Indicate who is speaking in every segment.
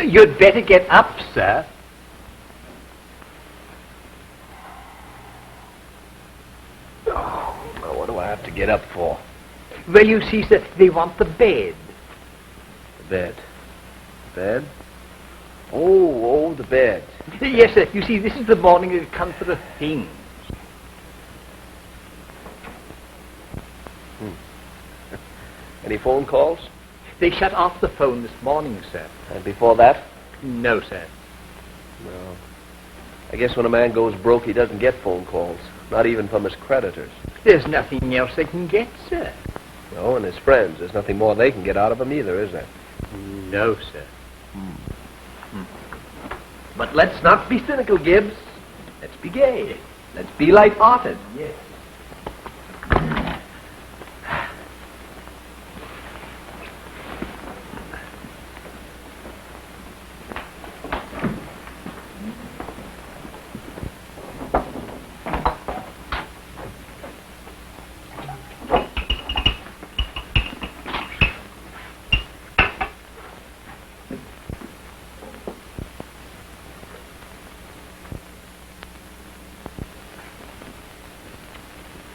Speaker 1: You'd better get up, sir.
Speaker 2: Oh, now what do I have to get up for?
Speaker 1: Well, you see, sir, they want the bed.
Speaker 2: The bed? Bed? Oh, the bed.
Speaker 1: Yes, sir. You see, this is the morning it comes for the things.
Speaker 2: Any phone calls?
Speaker 1: They shut off the phone this morning, sir.
Speaker 2: And before that?
Speaker 1: No, sir.
Speaker 2: No. I guess when a man goes broke, he doesn't get phone calls. Not even from his creditors.
Speaker 1: There's nothing else they can get, sir.
Speaker 2: No, and his friends. There's nothing more they can get out of him either, is there?
Speaker 1: No, sir.
Speaker 2: But let's not be cynical, Gibbs. Let's be gay. Let's be light-hearted.
Speaker 1: Yes.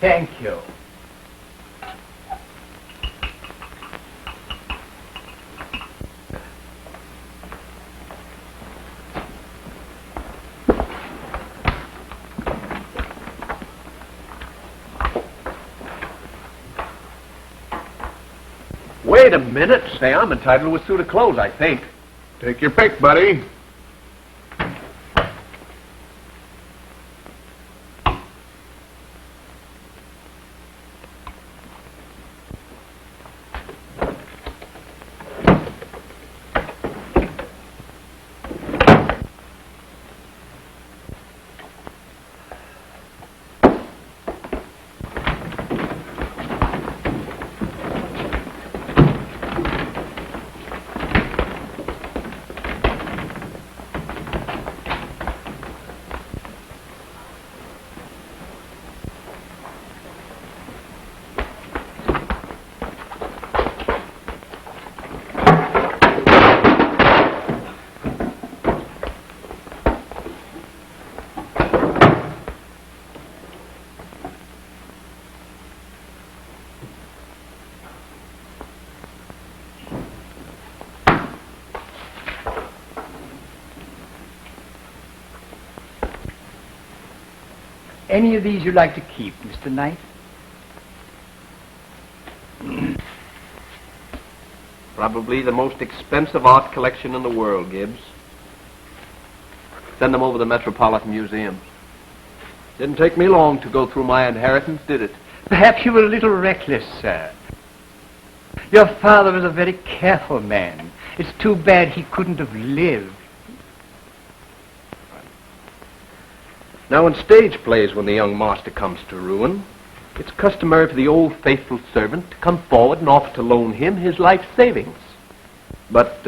Speaker 1: Thank you.
Speaker 2: Wait a minute. Say, I'm entitled to a suit of clothes, I think.
Speaker 3: Take your pick, buddy.
Speaker 1: Any of these you like to keep, Mr. Knight?
Speaker 2: Probably the most expensive art collection in the world, Gibbs. Send them over to the Metropolitan Museum. Didn't take me long to go through my inheritance, did it?
Speaker 1: Perhaps you were a little reckless, sir. Your father was a very careful man. It's too bad he couldn't have lived.
Speaker 2: Now, in stage plays, when the young master comes to ruin, it's customary for the old faithful servant to come forward and offer to loan him his life savings. But,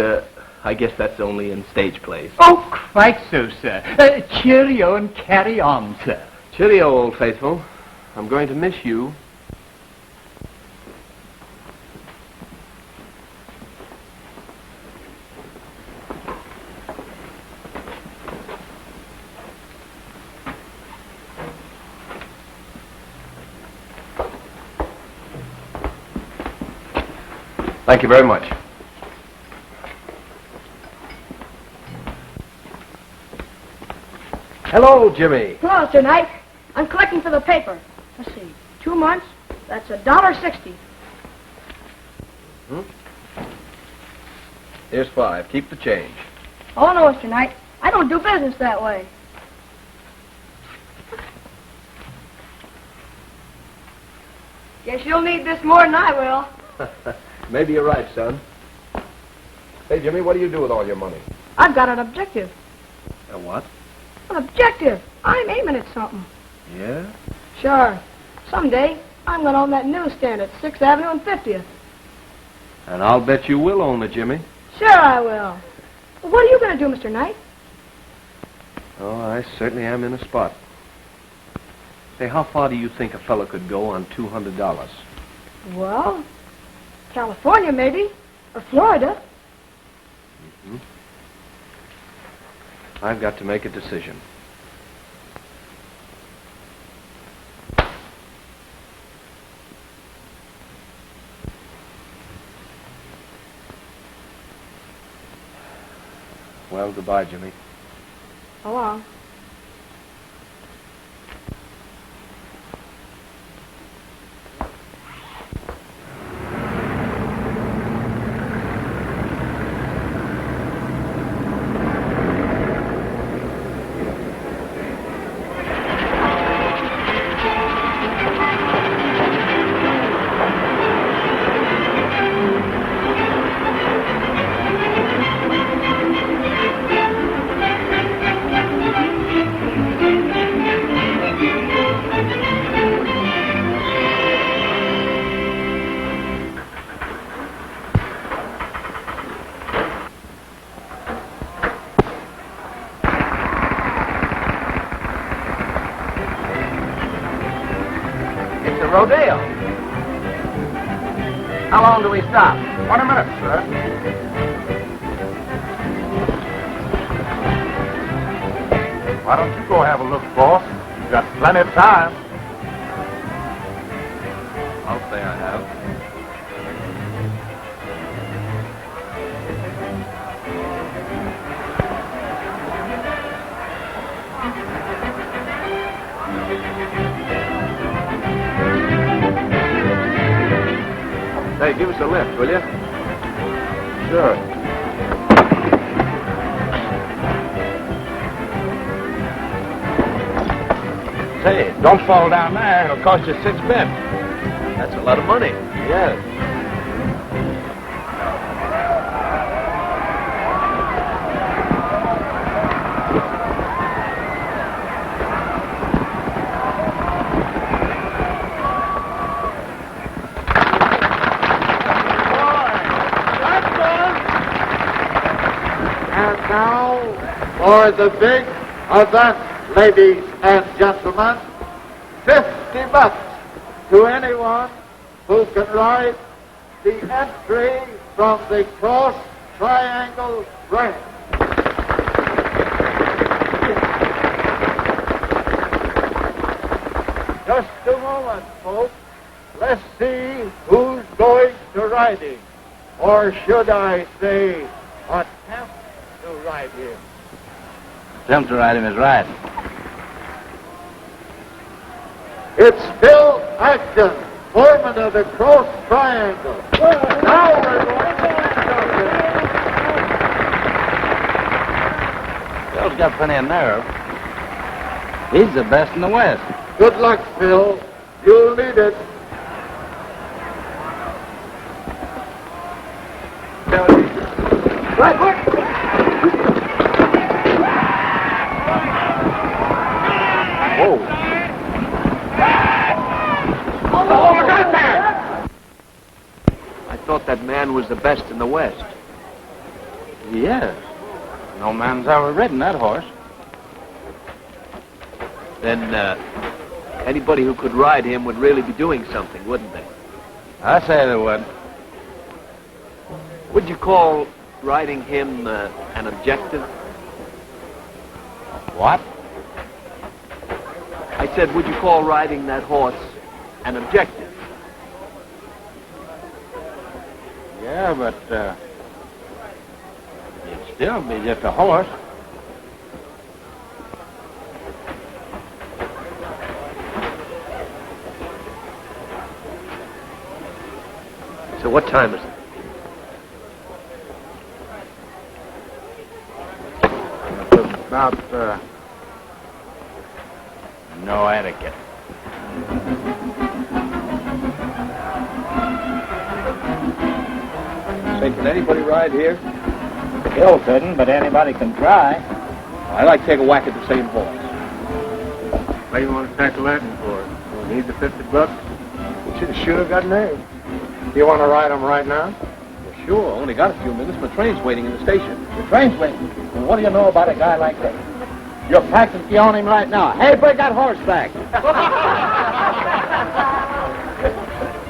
Speaker 2: I guess that's only in stage plays.
Speaker 1: Oh, quite so, sir. Cheerio and carry on, sir.
Speaker 2: Cheerio, old faithful. I'm going to miss you. Thank you very much. Hello, Jimmy.
Speaker 4: Hello, Mr. Knight. I'm collecting for the paper. Let's see, 2 months, that's $1.60.
Speaker 2: Here's 5. Keep the change.
Speaker 4: Oh, no, Mr. Knight. I don't do business that way. Guess you'll need this more than I will.
Speaker 2: Maybe you're right, son. Hey, Jimmy, what do you do with all your money?
Speaker 4: I've got an objective.
Speaker 2: A what?
Speaker 4: An objective. I'm aiming at something.
Speaker 2: Yeah?
Speaker 4: Sure. Someday, I'm going to own that newsstand at 6th Avenue and 50th.
Speaker 2: And I'll bet you will own it, Jimmy.
Speaker 4: Sure I will. Well, what are you going to do, Mr. Knight?
Speaker 2: Oh, I certainly am in a spot. Say, how far do you think a fellow could go on $200?
Speaker 4: Well, California, maybe. Or Florida.
Speaker 2: I've got to make a decision. Well, goodbye, Jimmy.
Speaker 4: So long.
Speaker 1: Rodeo. How long do we stop?
Speaker 3: 20 minutes, sir. Why don't you go have a look, boss? You've got plenty of time.
Speaker 2: I'll say I have. Hey, give us a lift, will you?
Speaker 3: Sure.
Speaker 5: Say, don't fall down there. It'll cost you 6 bits.
Speaker 2: That's a lot of money.
Speaker 5: Yes.
Speaker 6: And now, for the big event, ladies and gentlemen, 50 bucks to anyone who can ride the entry from the Cross Triangle Ranch. Just a moment, folks. Let's see who's going to ride him. Or should I say, attempt to ride him.
Speaker 5: Attempt to ride him is right.
Speaker 6: It's Bill Acton, foreman of the Cross Triangle. Now we're going to
Speaker 5: Bill's got plenty of nerve. He's the best in the West.
Speaker 6: Good luck, Phil. You'll need it. Right foot.
Speaker 2: Whoa. I thought that man was the best in the West.
Speaker 5: Yes. No man's ever ridden that horse.
Speaker 2: Then anybody who could ride him would really be doing something, wouldn't they?
Speaker 5: I say they would.
Speaker 2: Would you call riding him an objective?
Speaker 5: What?
Speaker 2: I said, would you call riding that horse an objective?
Speaker 5: Yeah, but it'd still be just a horse.
Speaker 2: So what time is it?
Speaker 5: About no etiquette.
Speaker 2: Say, can anybody ride here?
Speaker 5: Bill couldn't, but anybody can try.
Speaker 2: I'd like to take a whack at the same horse.
Speaker 3: What do you want to tackle that for? We need the 50 bucks? We should have sure got nerve. You want to ride him right now?
Speaker 2: Well, sure. Only got a few minutes. My train's waiting in the station.
Speaker 5: The train's waiting. Well, what do you know about a guy like that? You're practically on him right now. Hey, bring that horse back.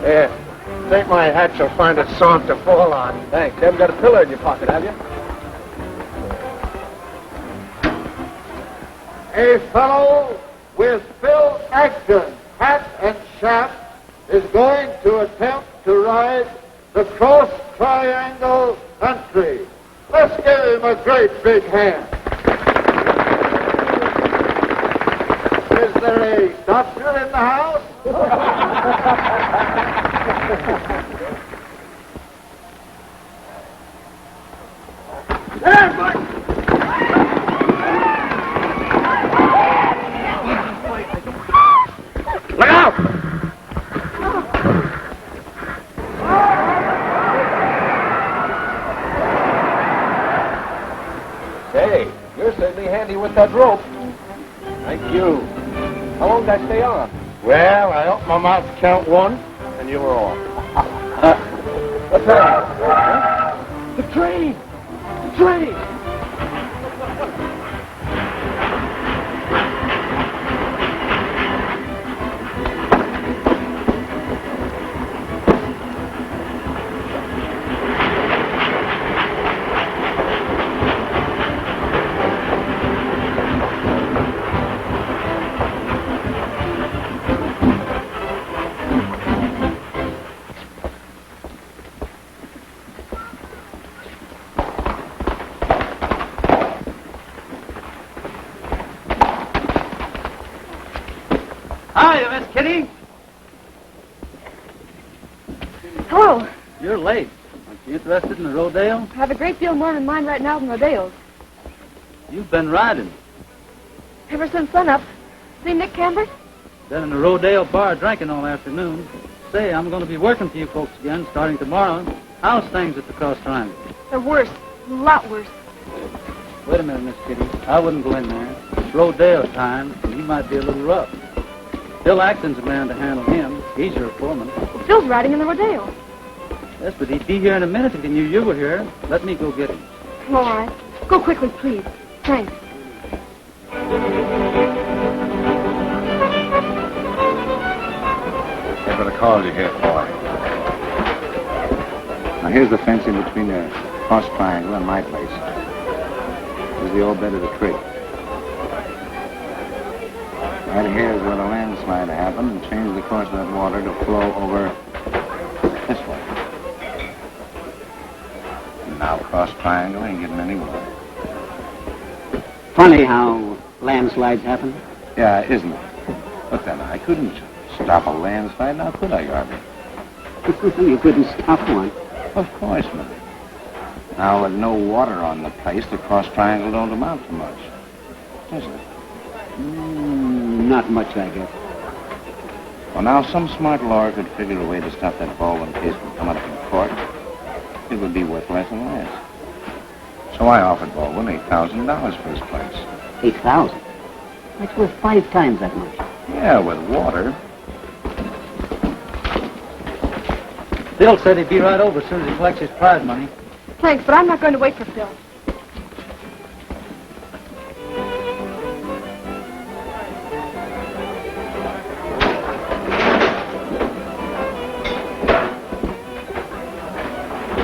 Speaker 3: Yeah. Take my hat, you'll find it soft to fall on.
Speaker 2: Thanks. You haven't got a pillar in your pocket, have you?
Speaker 6: A fellow with Phil Acton, hat and shaft, is going to attempt to ride the Cross Triangle Country. Let's give him a great big hand. Is there a doctor in the house?
Speaker 2: Look out! Hey, you're certainly handy with that rope. Thank you. How long did I stay on?
Speaker 3: Well, I opened my mouth to count one, and you were off.
Speaker 2: What's that? Huh? The train! The train!
Speaker 1: Hiya, Miss Kitty.
Speaker 4: Hello.
Speaker 5: You're late. Aren't you interested in the rodeo?
Speaker 4: I have a great deal more in mind right now than rodeos.
Speaker 5: You've been riding.
Speaker 4: Ever since sunup. See Nick Cambert?
Speaker 5: Been in the rodeo bar drinking all afternoon. Say, I'm going to be working for you folks again starting tomorrow. How's things at the Cross Triangle?
Speaker 4: They're worse. A lot worse.
Speaker 5: Wait a minute, Miss Kitty. I wouldn't go in there. It's rodeo time, and he might be a little rough. Bill Acton's the man to handle him. He's your foreman.
Speaker 4: Phil's riding in the rodeo.
Speaker 5: Yes, but he'd be here in a minute if he knew you were here. Let me go get him.
Speaker 4: All right. Go quickly, please. Thanks.
Speaker 7: That's what I called you here for. Now, here's the fence in between the Cross Triangle and my place. Here's the old bed of the creek. Right here is where the landslide happened and changed the course of that water to flow over this way. And now Cross Triangle ain't getting any water.
Speaker 8: Funny how landslides happen.
Speaker 7: Yeah, isn't it? But then I couldn't stop a landslide, now could I, Garvey?
Speaker 8: You couldn't stop one.
Speaker 7: Of course not. Now, with no water on the place, the Cross Triangle don't amount to much. Does it?
Speaker 8: Not much, I guess.
Speaker 7: Well, now, some smart lawyer could figure a way to stop that Baldwin case from coming up in court. It would be worth less and less. So I offered Baldwin $8,000 for his place.
Speaker 8: 8,000? That's worth 5 times that much.
Speaker 7: Yeah, with water.
Speaker 5: Bill said he'd be right over as soon as he collects his prize money.
Speaker 4: Thanks, but I'm not going to wait for Phil.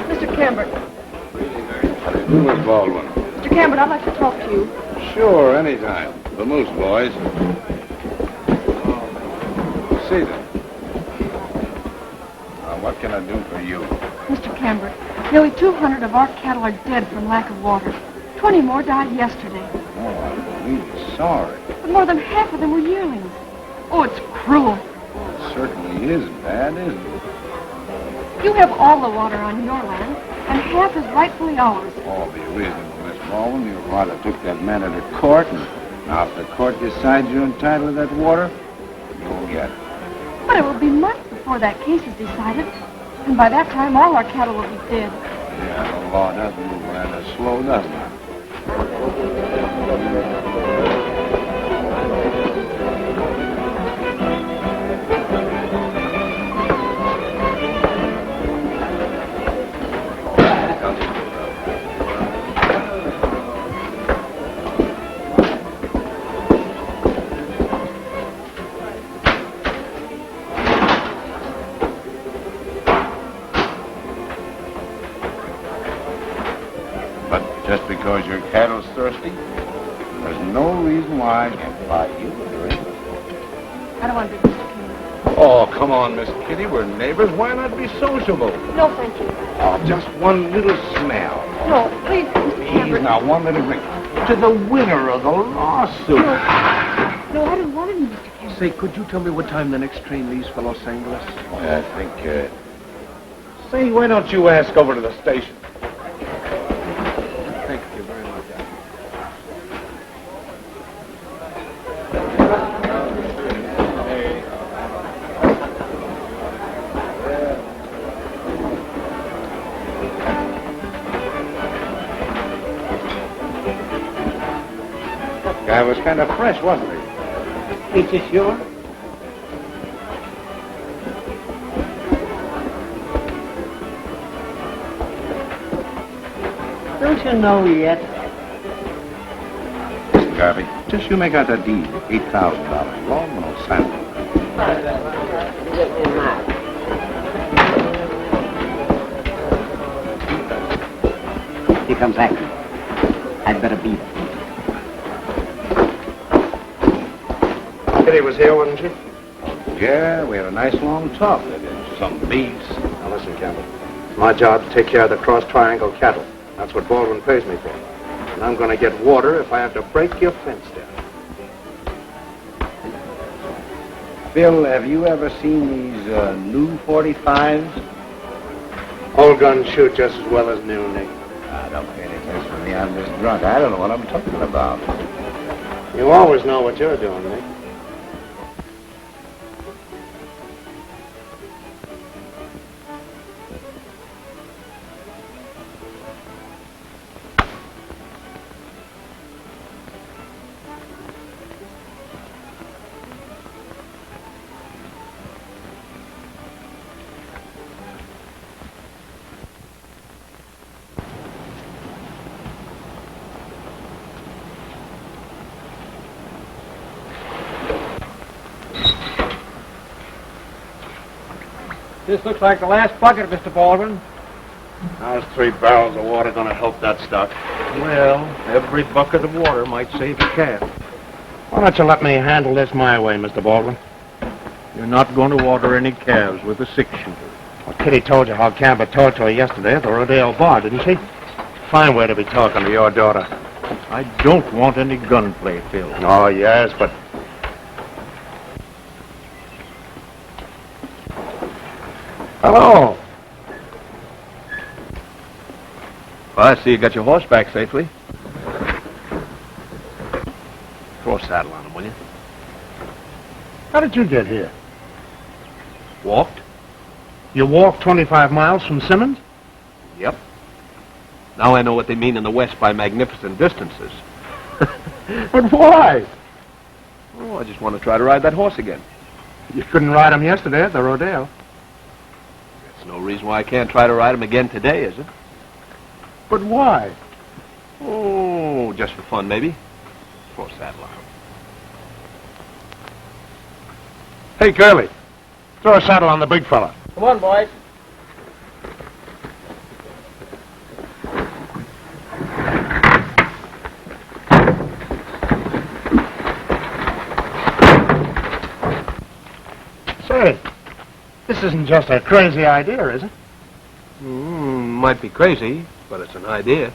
Speaker 4: Mr. Cambert.
Speaker 7: Who was Baldwin?
Speaker 4: Mr. Cambert, I'd like to talk to you.
Speaker 7: Sure, anytime. The Moose boys. See them. Now, what can I do for you?
Speaker 4: Mr. Cambert, nearly 200 of our cattle are dead from lack of water. 20 more died yesterday.
Speaker 7: Oh, I'm really sorry.
Speaker 4: But more than half of them were yearlings. Oh, it's cruel.
Speaker 7: It certainly is bad, isn't it?
Speaker 4: You have all the water on your land, and half is rightfully ours.
Speaker 7: Oh, be reasonable, Miss Baldwin. Your father took that matter to court, and now if the court decides you're entitled to that water, you'll get it.
Speaker 4: But it will be months before that case is decided. And by that time, all our cattle will be dead.
Speaker 7: Yeah, the law doesn't move rather slow, doesn't it? Just because your cattle's thirsty, there's no reason why I can't buy you a drink.
Speaker 4: I don't want to be Mr. King.
Speaker 7: Oh, come on, Miss Kitty. We're neighbors. Why not be sociable?
Speaker 4: No, thank you.
Speaker 7: Oh, just one little smell.
Speaker 4: No, please, Mr.
Speaker 7: Please,
Speaker 4: Cameron.
Speaker 7: now, one little drink. To the winner of the lawsuit.
Speaker 4: No, I don't want any, Mr. Cameron.
Speaker 2: Say, could you tell me what time the next train leaves for Los Angeles?
Speaker 7: I think, say, why don't you ask over to the station?
Speaker 2: Thank you very much.
Speaker 7: Guy was kind of fresh, wasn't he?
Speaker 8: Is this yours? Don't you know yet?
Speaker 7: Mr. Garvey, just you make out that deed. $8,000. Long and old Sandal.
Speaker 8: Here comes Acton. I'd better beat it.
Speaker 3: Kitty was here, wasn't she?
Speaker 7: Yeah, we had a nice long talk. Some beats.
Speaker 3: Now listen, Campbell. It's my job to take care of the cross-triangle cattle. That's what Baldwin pays me for. And I'm going to get water if I have to break your fence down.
Speaker 7: Bill, have you ever seen these new 45s?
Speaker 3: Old guns shoot just as well as new, Nick.
Speaker 7: Don't pay any attention to me. I'm just drunk. I don't know what I'm talking about.
Speaker 3: You always know what you're doing, Nick.
Speaker 5: This looks like the last bucket, Mr. Baldwin.
Speaker 3: How's 3 barrels of water going to help that stock?
Speaker 2: Well, every bucket of water might save a calf.
Speaker 3: Why don't you let me handle this my way, Mr. Baldwin?
Speaker 2: You're not going to water any calves with a 6-shooter.
Speaker 3: Well, Kitty told you how Campbell talked to her yesterday at the Rodale bar, didn't she? Fine way to be talking to your daughter.
Speaker 2: I don't want any gunplay, Phil.
Speaker 3: Oh, yes, but... Hello.
Speaker 2: Well, I see you got your horse back safely. Throw a saddle on him, will you?
Speaker 3: How did you get here?
Speaker 2: Walked?
Speaker 3: You walked 25 miles from Simmons?
Speaker 2: Yep. Now I know what they mean in the West by magnificent distances.
Speaker 3: But why?
Speaker 2: Oh, I just want to try to ride that horse again.
Speaker 3: You couldn't ride him yesterday at the Rodale.
Speaker 2: That's no reason why I can't try to ride him again today, is it?
Speaker 3: But why?
Speaker 2: Oh, just for fun, maybe. Throw a saddle on him.
Speaker 3: Hey, Curly, throw a saddle on the big fella.
Speaker 5: Come on, boys.
Speaker 3: Say, this isn't just a crazy idea, is it?
Speaker 2: Might be crazy, but it's an idea.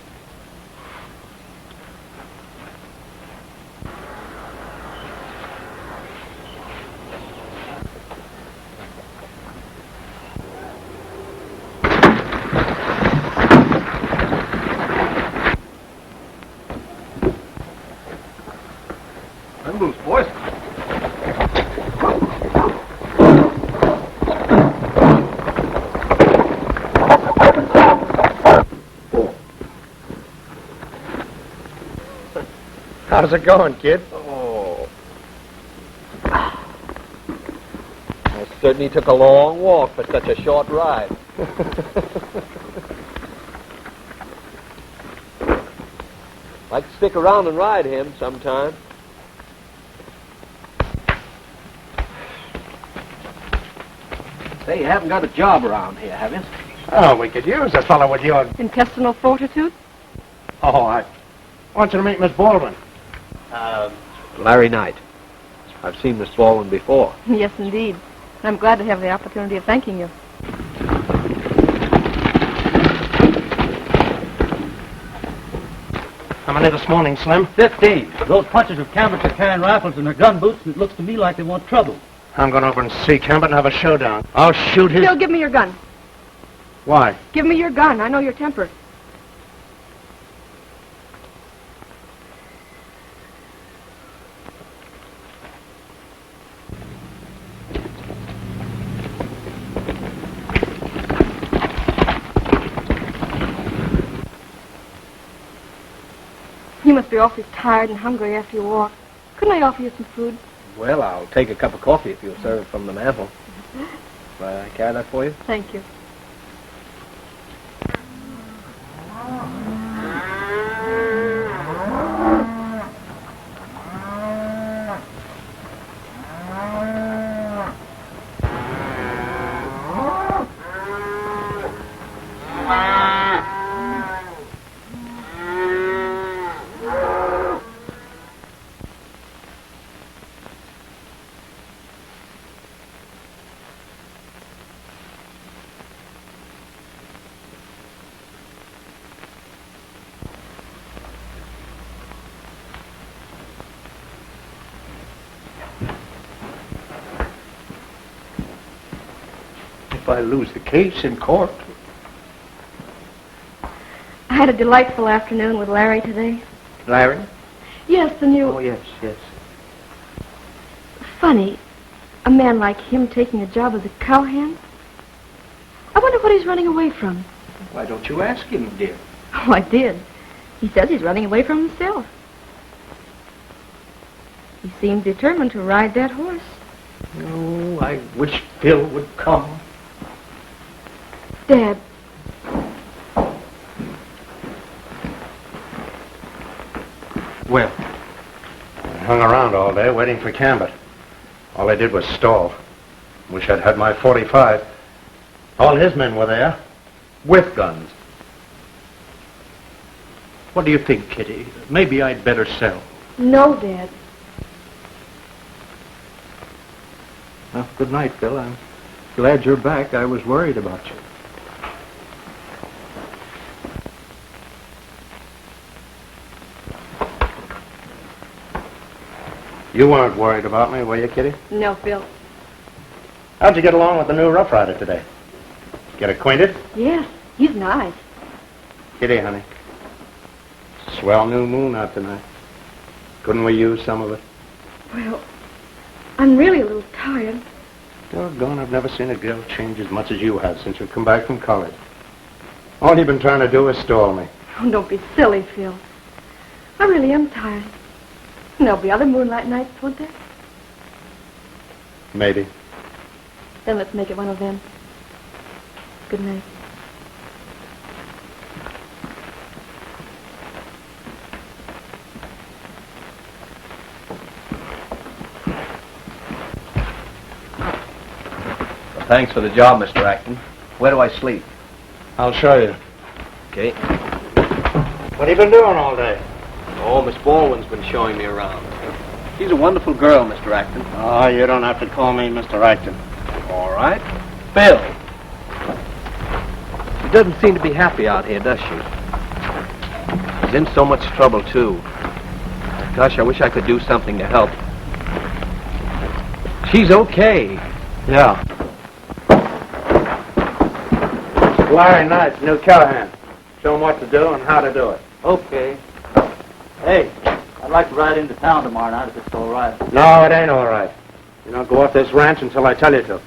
Speaker 2: That moves poison.
Speaker 3: How's it going, kid?
Speaker 2: Oh. I certainly took a long walk for such a short ride. Like to stick around and ride him sometime.
Speaker 5: Say, you haven't got a job around here, have you?
Speaker 3: Oh, we could use a fellow with your...
Speaker 4: Intestinal fortitude?
Speaker 3: Oh, I want you to meet Miss Baldwin.
Speaker 2: Larry Knight. I've seen Miss Baldwin before.
Speaker 9: Yes, indeed. I'm glad to have the opportunity of thanking you.
Speaker 3: How many this morning, Slim?
Speaker 5: 15. Those punchers of Camberts are carrying rifles in their gun boots, and it looks to me like they want trouble.
Speaker 3: I'm going over and see Cambert and have a showdown. I'll shoot his...
Speaker 4: Phil, give me your gun.
Speaker 3: Why?
Speaker 4: Give me your gun. I know your temper. You must be awfully tired and hungry after your walk. Couldn't I offer you some food?
Speaker 2: Well, I'll take a cup of coffee if you'll serve it from the mantel. May I carry that for you?
Speaker 9: Thank you.
Speaker 3: If I lose the case in court.
Speaker 4: I had a delightful afternoon with Larry today.
Speaker 3: Larry?
Speaker 4: Yes, the new...
Speaker 3: Oh, yes.
Speaker 4: Funny, a man like him taking a job as a cowhand. I wonder what he's running away from.
Speaker 3: Why don't you ask him, dear?
Speaker 4: Oh, I did. He says he's running away from himself. He seemed determined to ride that horse.
Speaker 3: Oh, I wish Phil would come.
Speaker 4: Dad.
Speaker 3: Well, I hung around all day waiting for Cambert. All I did was stall. Wish I'd had my .45. All his men were there, with guns. What do you think, Kitty? Maybe I'd better sell.
Speaker 4: No, Dad.
Speaker 3: Well, good night, Phil. I'm glad you're back. I was worried about you. You weren't worried about me, were you, Kitty?
Speaker 4: No, Phil.
Speaker 3: How'd you get along with the new Rough Rider today? Get acquainted?
Speaker 4: Yes, he's nice.
Speaker 3: Kitty, honey. Swell new moon out tonight. Couldn't we use some of it?
Speaker 4: Well, I'm really a little tired.
Speaker 3: Doggone, I've never seen a girl change as much as you have since you've come back from college. All you've been trying to do is stall me.
Speaker 4: Oh, don't be silly, Phil. I really am tired. And there'll be other moonlight nights, won't there?
Speaker 3: Maybe.
Speaker 4: Then let's make it one of them. Good night.
Speaker 2: Well, thanks for the job, Mr. Acton. Where do I sleep?
Speaker 3: I'll show you.
Speaker 2: Okay.
Speaker 3: What have you been doing all day?
Speaker 2: Oh, Miss Baldwin's been showing me around. She's a wonderful girl, Mr. Acton.
Speaker 3: Oh, you don't have to call me Mr. Acton.
Speaker 2: All right. Phil. She doesn't seem to be happy out here, does she? She's in so much trouble, too. Gosh, I wish I could do something to help. She's okay.
Speaker 3: Yeah. Larry Knight's new cowhand. Show him what to do and how to do it.
Speaker 5: Okay. Hey, I'd like to ride into town tomorrow night if it's all right.
Speaker 3: No, it ain't all right. You don't go off this ranch until I tell you to.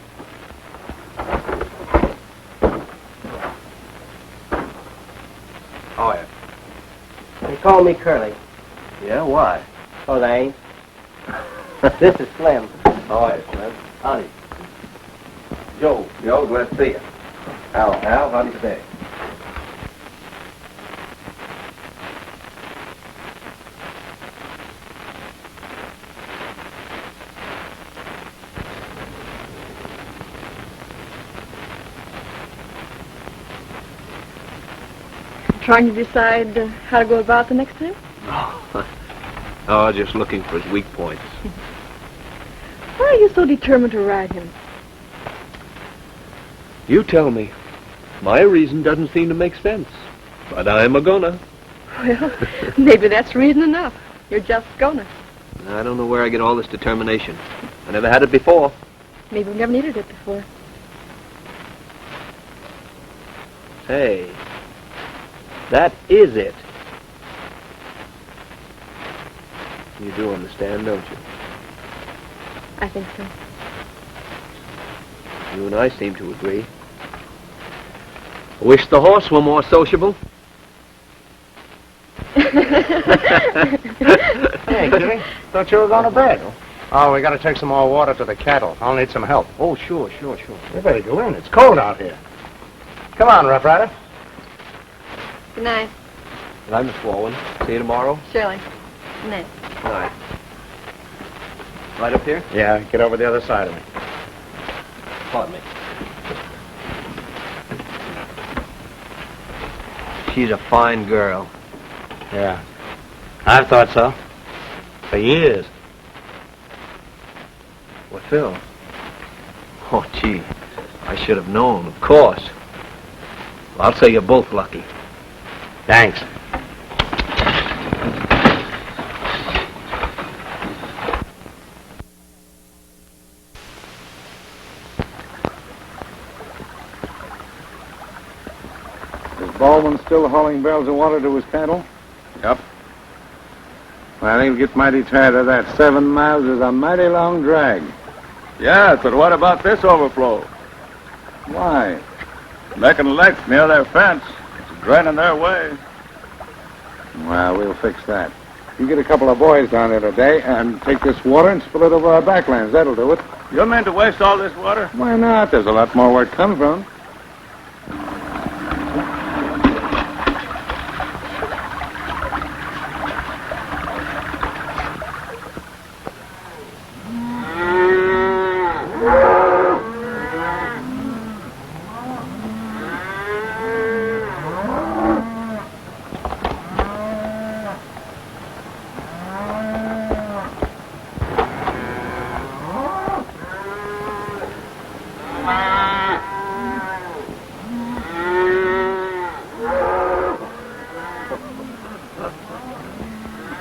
Speaker 2: Oh, yeah.
Speaker 8: They call me Curly.
Speaker 2: Yeah, why?
Speaker 8: Oh, they ain't. This is Slim.
Speaker 2: Oh, yeah, Slim.
Speaker 8: Howdy.
Speaker 2: Joe, glad to see you. Al, how do you say?
Speaker 9: trying to decide how to go about the next time?
Speaker 2: Oh, just looking for his weak points.
Speaker 9: Why are you so determined to ride him?
Speaker 2: You tell me. My reason doesn't seem to make sense, but I'm a-gonna.
Speaker 9: Well, maybe that's reason enough. You're just gonna.
Speaker 2: I don't know where I get all this determination. I never had it before.
Speaker 9: Maybe we never needed it before.
Speaker 2: Hey, that is it. You do understand, don't you?
Speaker 9: I think so.
Speaker 2: You and I seem to agree. I wish the horse were more sociable.
Speaker 3: Hey, Kitty. Thought you were going to bed. Oh, we got to take some more water to the cattle. I'll need some help.
Speaker 1: Oh, sure.
Speaker 3: You better go in. It's cold out here. Come on, Rough Rider.
Speaker 9: Good night.
Speaker 2: Good night, Miss Walwyn. See you tomorrow.
Speaker 9: Shirley. Good night.
Speaker 2: Good night. Right up here?
Speaker 3: Yeah, get over the other side of me.
Speaker 2: Pardon me.
Speaker 1: She's a fine girl.
Speaker 3: Yeah. I've thought so. For years.
Speaker 2: What, Phil? Oh, gee. I should have known, of course. Well, I'll say you're both lucky.
Speaker 3: Thanks.
Speaker 6: Is Baldwin still hauling barrels of water to his cattle?
Speaker 7: Yep.
Speaker 6: Well, he'll get mighty tired of that. 7 miles is a mighty long drag.
Speaker 7: Yes, but what about this overflow?
Speaker 6: Why?
Speaker 7: Making a lake near their fence. It's draining their way.
Speaker 6: Well, we'll fix that. You get a couple of boys down there today and take this water and spill it over our backlands. That'll do it.
Speaker 7: You mean to waste all this water?
Speaker 6: Why not? There's a lot more where it comes from.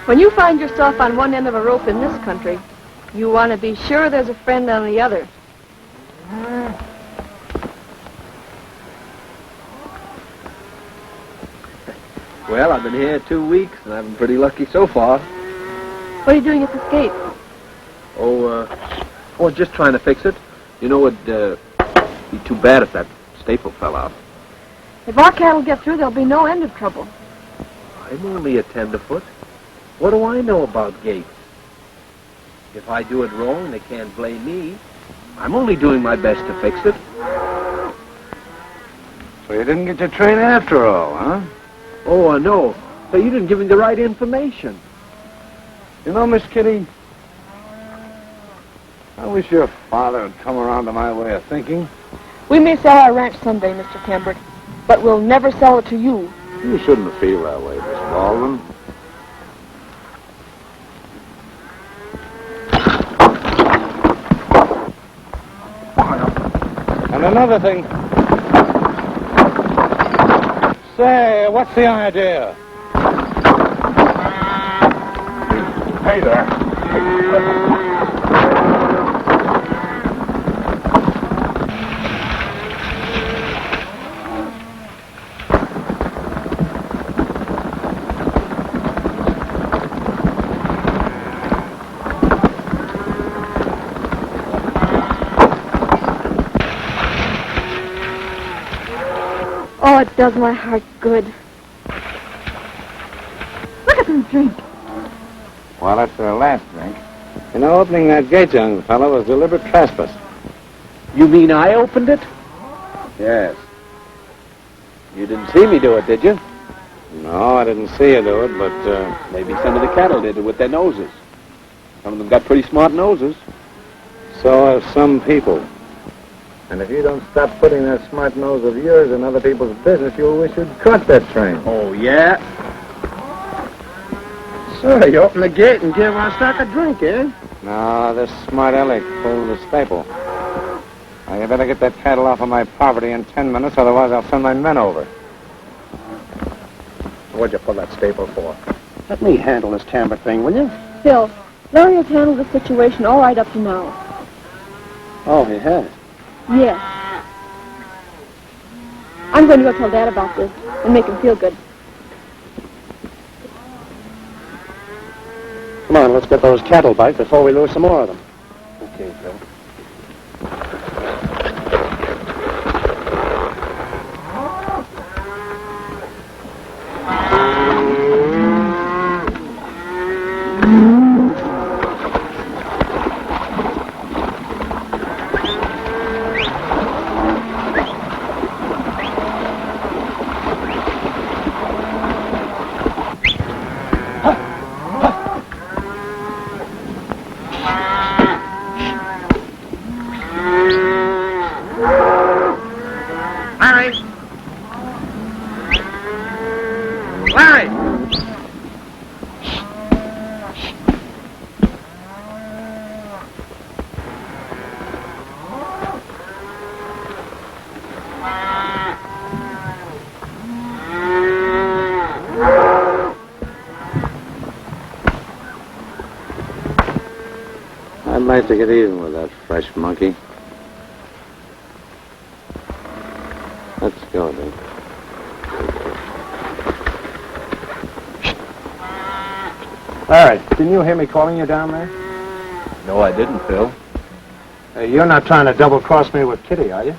Speaker 9: When you find yourself on one end of a rope in this country, you want to be sure there's a friend on the other.
Speaker 2: Well, I've been here 2 weeks, and I've been pretty lucky so far.
Speaker 9: What are you doing at the skate?
Speaker 2: Just trying to fix it. You know, it'd be too bad if that staple fell out.
Speaker 9: If our cattle get through, there'll be no end of trouble.
Speaker 2: I'm only a tenderfoot. What do I know about gates? If I do it wrong, they can't blame me. I'm only doing my best to fix it.
Speaker 6: So you didn't get your train after all, huh?
Speaker 2: Oh, no. But you didn't give me the right information.
Speaker 6: You know, Miss Kitty, I wish your father had come around to my way of thinking.
Speaker 9: We may sell our ranch someday, Mr. Cambrick, but we'll never sell it to you.
Speaker 6: You shouldn't feel that way, Miss Baldwin. And another thing. Say, what's the idea?
Speaker 7: Hey there.
Speaker 9: Oh, it does my heart good. Look at them drink.
Speaker 6: Well, that's their last drink. You know, opening that gate, young fellow, was deliberate trespass.
Speaker 2: You mean I opened it?
Speaker 6: Yes.
Speaker 2: You didn't see me do it, did you?
Speaker 6: No, I didn't see you do it, but,
Speaker 2: Maybe some of the cattle did it with their noses. Some of them got pretty smart noses.
Speaker 6: so have some people. And if you don't stop putting that smart nose of yours in other people's business, you'll wish you'd caught that train.
Speaker 2: Oh, yeah?
Speaker 6: So, you open the gate and give our stock a drink, eh?
Speaker 7: No, this smart aleck pulled the staple. Now, you better get that cattle off of my property in 10 minutes, otherwise I'll send my men over.
Speaker 6: What'd you pull that staple for?
Speaker 3: Let me handle this Camber thing, will you?
Speaker 4: Phil, Larry has handled the situation all right up to now.
Speaker 3: Oh, he has.
Speaker 4: Yes. I'm going to go tell Dad about this and make him feel good.
Speaker 3: Come on, let's get those cattle back before we lose some more of them.
Speaker 2: Okay, Phil.
Speaker 7: I'd like to get even with that fresh monkey. Let's go, then.
Speaker 3: All right, didn't you hear me calling you down there?
Speaker 2: No, I didn't, Phil.
Speaker 3: You're not trying to double-cross me with Kitty, are you?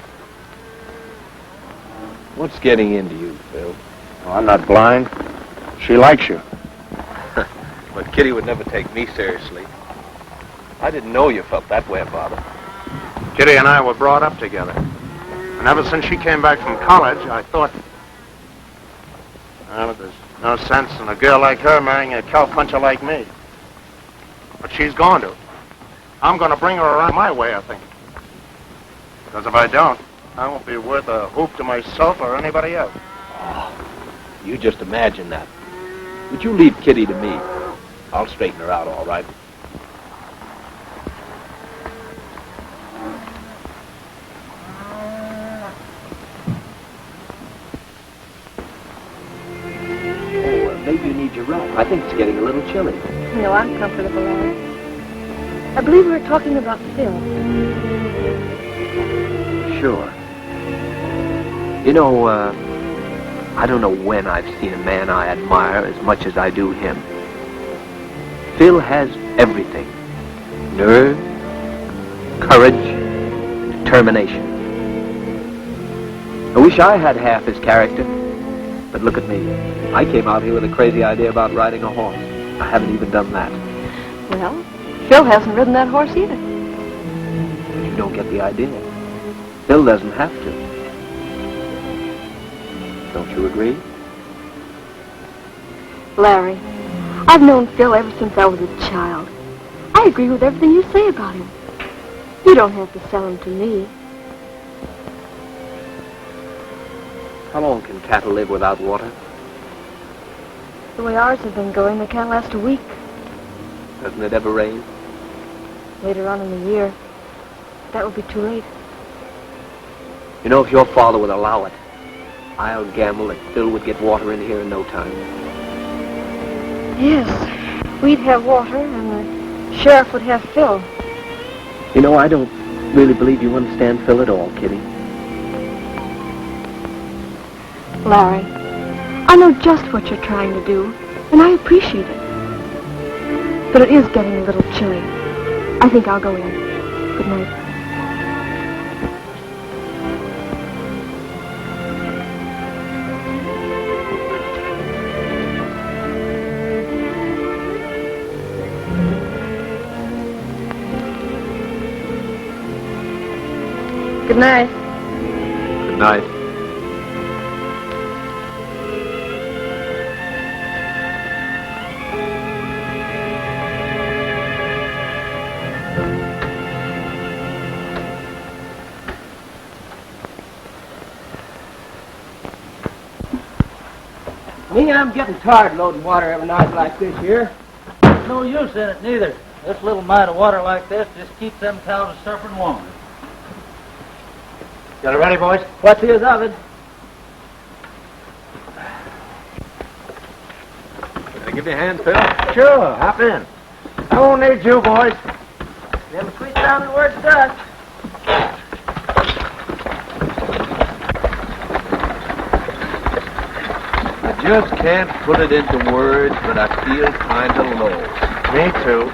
Speaker 2: What's getting into you, Phil?
Speaker 3: Oh, I'm not blind. She likes you.
Speaker 2: But Kitty would never take me seriously. I didn't know you felt that way about her.
Speaker 3: Kitty and I were brought up together. And ever since she came back from college, I thought, well, there's no sense in a girl like her marrying a cowpuncher like me. But she's going to. I'm going to bring her around my way, I think. Because if I don't, I won't be worth a hoop to myself or anybody else.
Speaker 2: Oh, you just imagine that. Would you leave Kitty to me? I'll straighten her out, all right. Maybe you need your wrap. I think it's getting a little chilly.
Speaker 4: No, I'm comfortable, Larry. I believe we were talking about Phil.
Speaker 2: Sure. You know, I don't know when I've seen a man I admire as much as I do him. Phil has everything. Nerve, courage, determination. I wish I had half his character. But look at me. I came out here with a crazy idea about riding a horse. I haven't even done that.
Speaker 4: Well, Phil hasn't ridden that horse either.
Speaker 2: But you don't get the idea. Phil doesn't have to. Don't you agree?
Speaker 4: Larry, I've known Phil ever since I was a child. I agree with everything you say about him. You don't have to sell him to me.
Speaker 2: How long can cattle live without water?
Speaker 4: The way ours have been going, they can't last a week.
Speaker 2: Doesn't it ever rain?
Speaker 4: Later on in the year, that would be too late.
Speaker 2: You know, if your father would allow it, I'll gamble that Phil would get water in here in no time.
Speaker 4: Yes, we'd have water, and the sheriff would have Phil.
Speaker 2: You know, I don't really believe you understand Phil at all, Kitty.
Speaker 4: Larry, I know just what you're trying to do, and I appreciate it. But it is getting a little chilly. I think I'll go in. Good night. Good night.
Speaker 2: Good night.
Speaker 10: Me, I'm getting tired loading water every night like this here.
Speaker 5: There's no use in it, neither. This little mite of water like this just keeps them cows a surfing warm.
Speaker 3: Got it ready, boys?
Speaker 10: What's his of it?
Speaker 2: Can I give you a hand, Phil?
Speaker 10: Sure, hop in. I won't need you, boys. Them sweet sounding words does.
Speaker 2: I just can't put it into words, but I feel kind of low.
Speaker 3: Me too.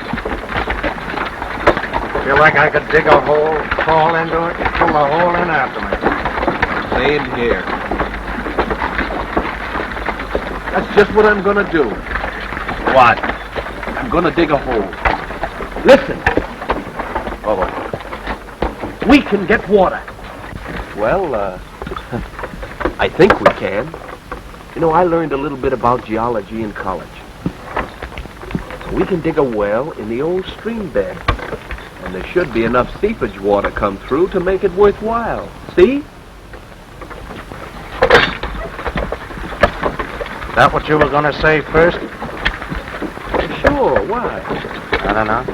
Speaker 3: Feel like I could dig a hole, crawl into it, and pull the hole in after me.
Speaker 2: Same here. That's just what I'm going to do.
Speaker 3: What?
Speaker 2: I'm going to dig a hole. Listen.
Speaker 3: Oh,
Speaker 2: We can get water. Well, I think we can. You know, I learned a little bit about geology in college. We can dig a well in the old stream bed. And there should be enough seepage water come through to make it worthwhile. See?
Speaker 3: that what you were going to say first?
Speaker 2: Sure, why?
Speaker 3: I don't know.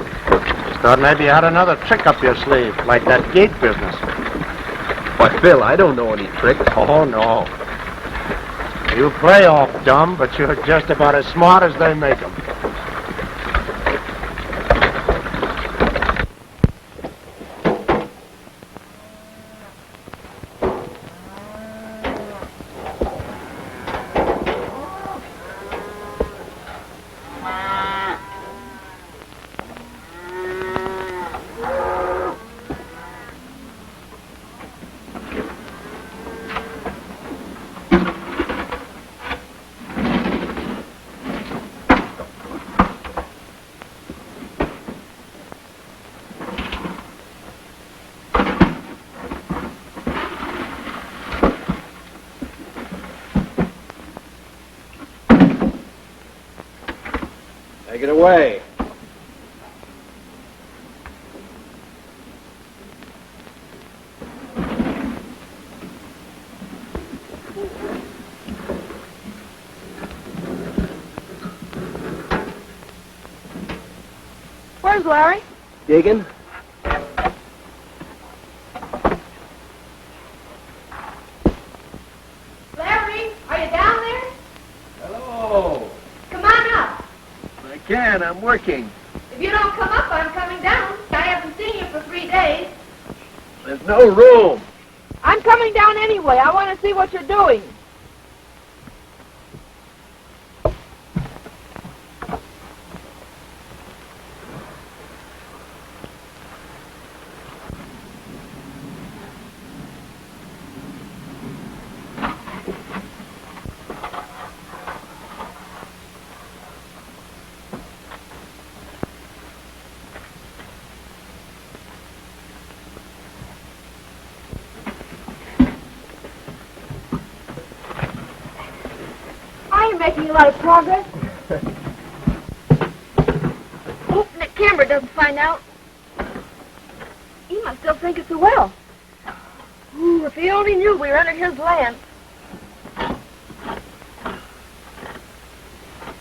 Speaker 3: Thought maybe you had another trick up your sleeve, like that gate business.
Speaker 2: Why, Phil, I don't know any tricks.
Speaker 3: Oh, no. You play off dumb, but you're just about as smart as they make them.
Speaker 2: Take it away.
Speaker 9: Where's Larry?
Speaker 10: Digging?
Speaker 9: Larry, are you down there?
Speaker 2: Hello.
Speaker 9: Come on up.
Speaker 2: I can. I'm working.
Speaker 9: If you don't come up, I'm coming down. I haven't seen you for 3 days.
Speaker 2: There's no room.
Speaker 9: I'm coming down anyway. I want to see what you're doing. Making a lot of progress. Hope Nick Camber doesn't find out. He must still think it's a well. Ooh, if he only knew we were under his land.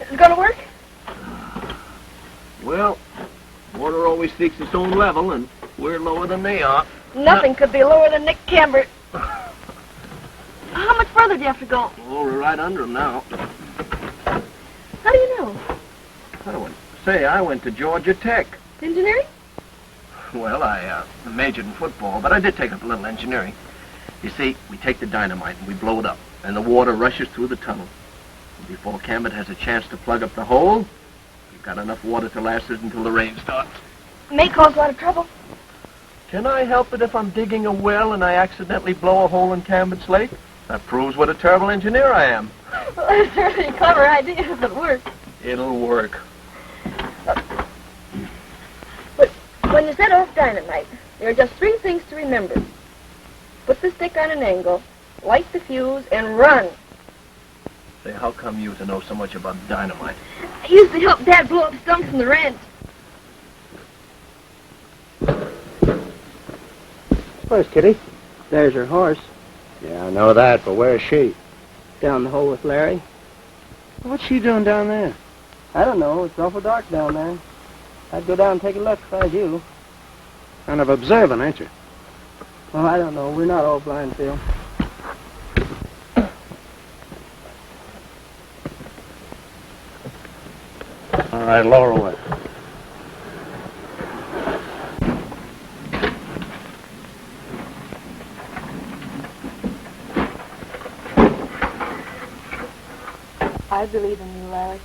Speaker 9: Is it going to work?
Speaker 2: Well, water always seeks its own level, and we're lower than they are.
Speaker 9: Nothing could be lower than Nick Camber. How much further do you have to go?
Speaker 2: Oh, we're right under them now.
Speaker 9: How do you know?
Speaker 2: I went to Georgia Tech.
Speaker 9: Engineering?
Speaker 2: Well, I majored in football, but I did take up a little engineering. You see, we take the dynamite and we blow it up, and the water rushes through the tunnel. And before Cambert has a chance to plug up the hole, we've got enough water to last us until the rain starts.
Speaker 9: May cause a lot of trouble.
Speaker 2: Can I help it if I'm digging a well and I accidentally blow a hole in Cambert's lake? That proves what a terrible engineer I am.
Speaker 9: Well, that's a really clever idea if it works.
Speaker 2: It'll work.
Speaker 9: But when you set off dynamite, there are just 3 things to remember. Put the stick on an angle, light the fuse, and run.
Speaker 2: Say, how come you to know so much about dynamite?
Speaker 9: I used to help Dad blow up stumps in the ranch.
Speaker 10: Where's Kitty? There's her horse.
Speaker 3: Yeah, I know that, but where's she?
Speaker 10: Down the hole with Larry.
Speaker 3: What's she doing down there?
Speaker 10: I don't know. It's awful dark down there. I'd go down and take a look if I was you.
Speaker 3: Kind of observant, ain't you?
Speaker 10: Well, I don't know. We're not all blind, Phil.
Speaker 3: All right, lower away.
Speaker 4: I believe in you, Larry.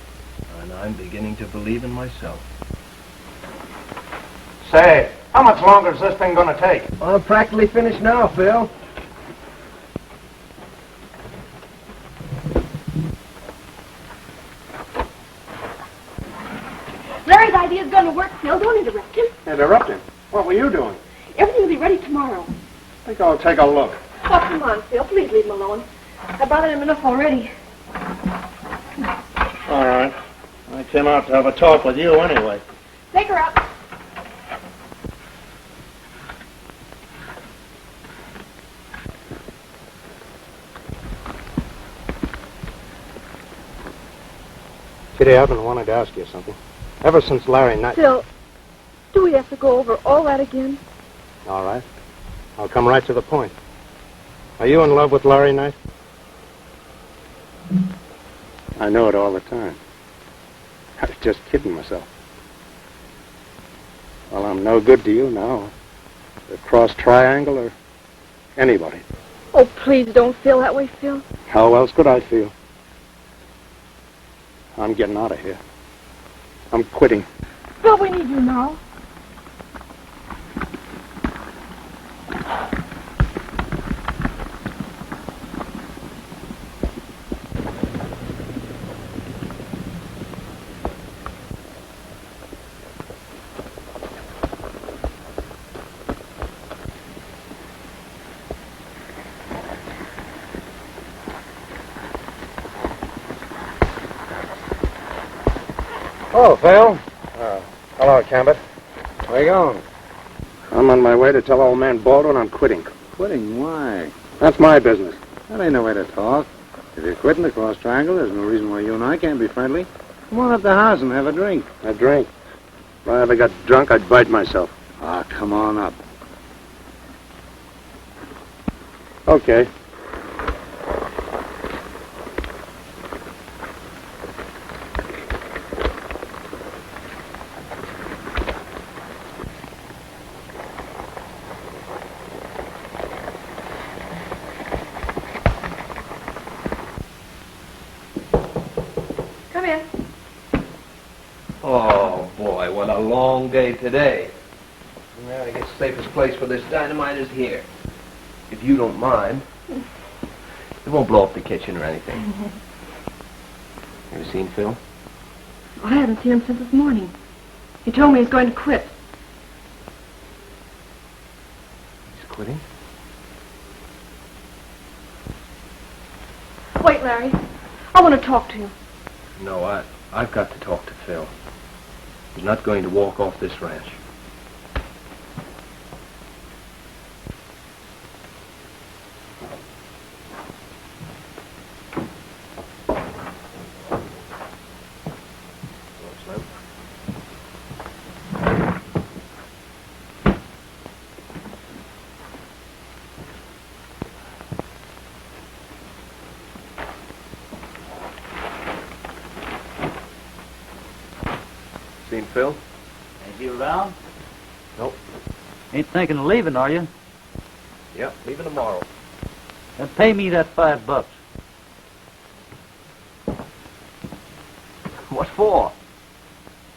Speaker 2: And I'm beginning to believe in myself.
Speaker 3: Say, how much longer is this thing going to take?
Speaker 10: Well, I'm practically finished now, Phil.
Speaker 9: Larry's idea is going to work, Phil. Don't interrupt him.
Speaker 3: Interrupt him? What were you doing?
Speaker 9: Everything will be ready tomorrow.
Speaker 3: I think I'll take a look.
Speaker 9: Oh, come on, Phil. Please leave him alone. I bothered him enough already.
Speaker 3: All right. I came out to have a talk with you anyway.
Speaker 9: Take her up.
Speaker 3: Kitty, I've been wanting to ask you something. Ever since Larry Knight...
Speaker 4: Phil, do we have to go over all that again?
Speaker 3: All right. I'll come right to the point. Are you in love with Larry Knight? I know it all the time. I was just kidding myself. Well, I'm no good to you now. The cross triangle or anybody.
Speaker 4: Oh, please don't feel that way, Phil.
Speaker 3: How else could I feel? I'm getting out of here. I'm quitting.
Speaker 4: Phil, we need you now.
Speaker 3: Oh, Phil. Hello, Cabot. Where you going? I'm on my way to tell old man Baldwin I'm quitting.
Speaker 7: Quitting? Why?
Speaker 3: That's my business.
Speaker 7: That ain't no way to talk. If you're quitting the cross triangle, there's no reason why you and I can't be friendly. Come on up to the house and have a drink.
Speaker 3: A drink? If I ever got drunk, I'd bite myself.
Speaker 7: Ah, come on up.
Speaker 3: Okay.
Speaker 9: Come in.
Speaker 2: Oh, boy, what a long day today. Well, I guess the safest place for this dynamite is here. If you don't mind, it won't blow up the kitchen or anything. Ever seen Phil?
Speaker 4: I haven't seen him since this morning. He told me he's going to quit.
Speaker 2: He's quitting?
Speaker 4: Wait, Larry. I want to talk to you.
Speaker 2: No, I've got to talk to Phil. He's not going to walk off this ranch. Seen Phil?
Speaker 5: Ain't you around?
Speaker 2: Nope.
Speaker 5: Ain't thinking of leaving, are you?
Speaker 2: Yep, leaving tomorrow.
Speaker 5: Then pay me that $5.
Speaker 2: What for?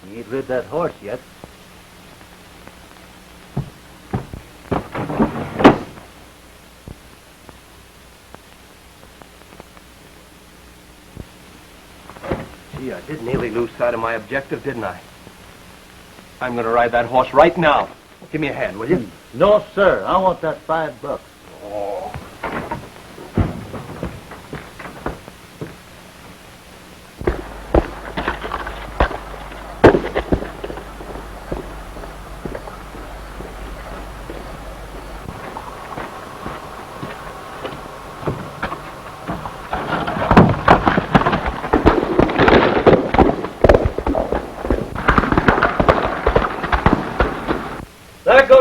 Speaker 5: You ain't rid that horse yet.
Speaker 2: Gee, I did nearly lose sight of my objective, didn't I? I'm going to ride that horse right now. Give me a hand, will you?
Speaker 5: No, sir. I want that $5.
Speaker 2: Oh.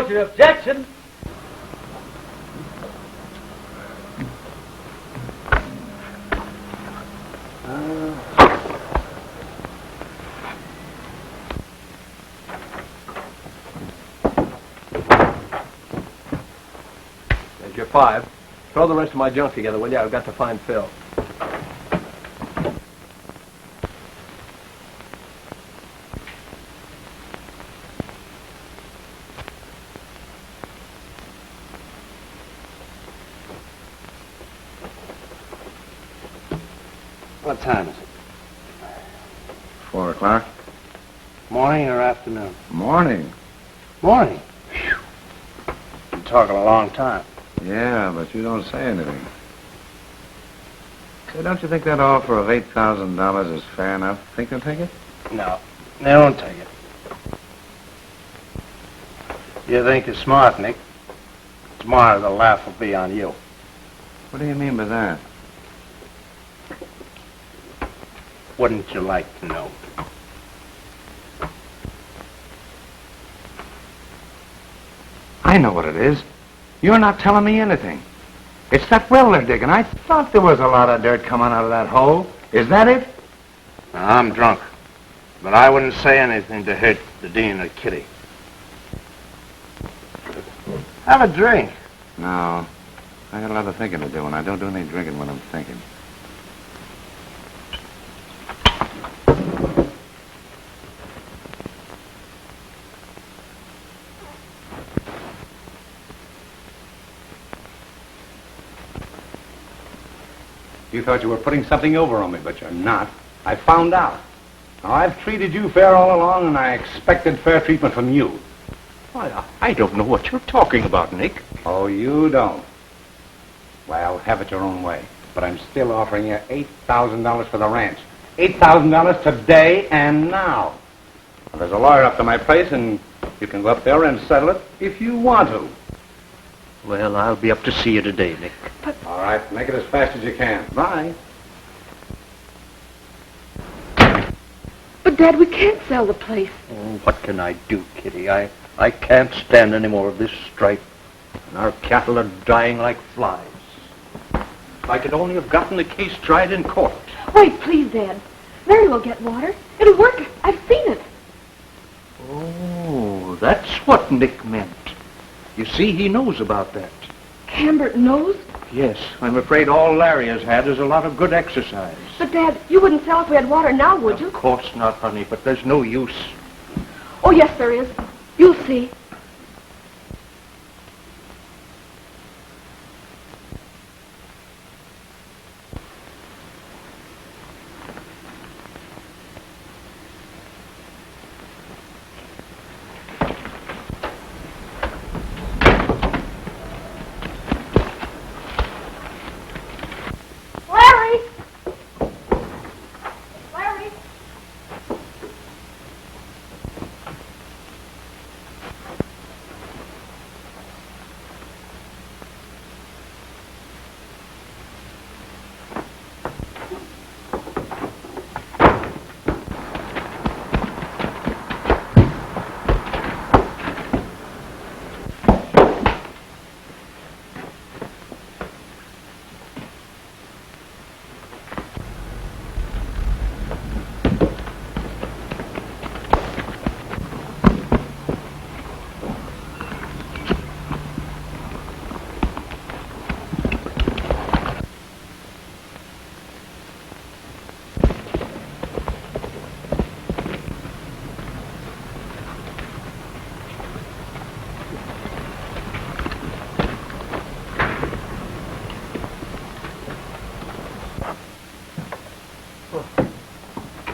Speaker 5: What's your objection?
Speaker 2: There's your 5. Throw the rest of my junk together, will you? I've got to find Phil.
Speaker 10: What time is it?
Speaker 7: 4 o'clock?
Speaker 10: Morning or afternoon?
Speaker 7: Morning.
Speaker 10: Morning. Phew. Been talking a long time.
Speaker 7: Yeah, but you don't say anything. Say, don't you think that offer of $8,000 is fair enough? Think they'll take it?
Speaker 10: No, they won't take it. You think you're smart, Nick. Tomorrow the laugh will be on you.
Speaker 7: What do you mean by that?
Speaker 10: Wouldn't you like to know?
Speaker 3: I know what it is. You're not telling me anything. It's that well they're digging. I thought there was a lot of dirt coming out of that hole. Is that it?
Speaker 10: Now, I'm drunk, but I wouldn't say anything to hurt the Dean or Kitty. Have a drink.
Speaker 7: No. I got a lot of thinking to do, and I don't do any drinking when I'm thinking.
Speaker 3: You thought you were putting something over on me, but you're not. I found out. Now, I've treated you fair all along, and I expected fair treatment from you.
Speaker 1: Why, I don't know what you're talking about, Nick.
Speaker 3: Oh, you don't? Well, have it your own way. But I'm still offering you $8,000 for the ranch. $8,000 today and now. Well, there's a lawyer up to my place, and you can go up there and settle it if you want to.
Speaker 1: Well, I'll be up to see you today, Nick.
Speaker 3: All right, make it as fast as you can. Bye.
Speaker 9: But, Dad, we can't sell the place.
Speaker 1: Oh, what can I do, Kitty? I can't stand any more of this strife. And our cattle are dying like flies. If I could only have gotten the case tried in court.
Speaker 9: Wait, please, Dad. Mary will get water. It'll work. I've seen it.
Speaker 1: Oh, that's what Nick meant. You see, he knows about that.
Speaker 9: Cambert knows?
Speaker 1: Yes, I'm afraid all Larry has had is a lot of good exercise.
Speaker 9: But, Dad, you wouldn't sell if we had water now, would you?
Speaker 1: Of course not, honey, but there's no use.
Speaker 9: Oh, yes, there is. You'll see.